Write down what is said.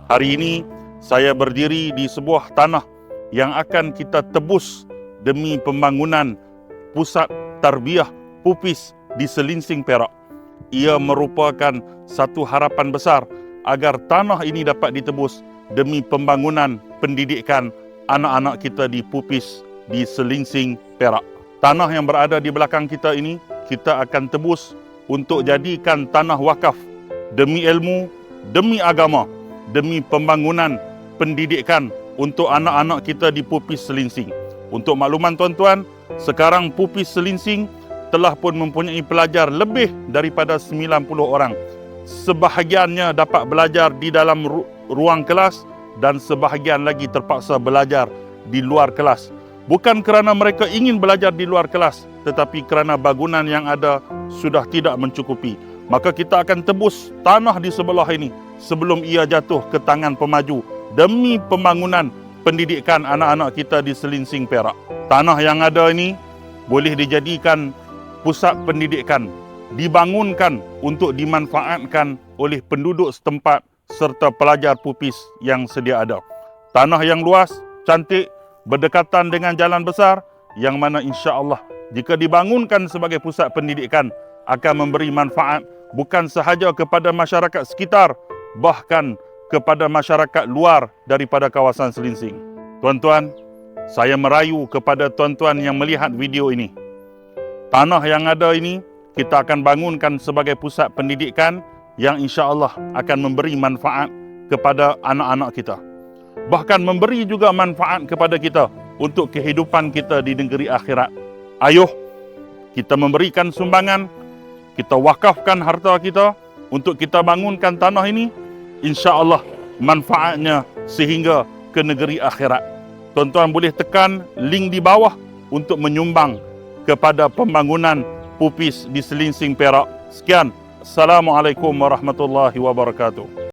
Hari ini saya berdiri di sebuah tanah yang akan kita tebus demi pembangunan pusat tarbiyah pupis di Selinsing, Perak. Ia merupakan satu harapan besar agar tanah ini dapat ditebus demi pembangunan pendidikan anak-anak kita di pupis di Selinsing, Perak. Tanah yang berada di belakang kita ini, kita akan tebus untuk jadikan tanah wakaf demi ilmu, demi agama, demi pembangunan pendidikan untuk anak-anak kita di pupis Selinsing. Untuk makluman tuan-tuan, sekarang pupis Selinsing telah pun mempunyai pelajar lebih daripada 90 orang. Sebahagiannya dapat belajar di dalam ruang kelas dan sebahagian lagi terpaksa belajar di luar kelas. Bukan kerana mereka ingin belajar di luar kelas, tetapi kerana bangunan yang ada sudah tidak mencukupi. Maka kita akan tebus tanah di sebelah ini sebelum ia jatuh ke tangan pemaju demi pembangunan pendidikan anak-anak kita di Selinsing, Perak. Tanah yang ada ini boleh dijadikan pusat pendidikan, dibangunkan untuk dimanfaatkan oleh penduduk setempat serta pelajar pupis yang sedia ada. Tanah yang luas, cantik, berdekatan dengan jalan besar yang mana insya-Allah jika dibangunkan sebagai pusat pendidikan akan memberi manfaat bukan sahaja kepada masyarakat sekitar, bahkan kepada masyarakat luar daripada kawasan Selinsing. Tuan-tuan, saya merayu kepada tuan-tuan yang melihat video ini. Tanah yang ada ini kita akan bangunkan sebagai pusat pendidikan yang insya-Allah akan memberi manfaat kepada anak-anak kita. Bahkan memberi juga manfaat kepada kita untuk kehidupan kita di negeri akhirat. Ayuh, kita memberikan sumbangan, kita wakafkan harta kita untuk kita bangunkan tanah ini. InsyaAllah manfaatnya sehingga ke negeri akhirat. Tuan-tuan boleh tekan link di bawah untuk menyumbang kepada pembangunan pupis di Selinsing, Perak. Sekian. Assalamualaikum warahmatullahi wabarakatuh.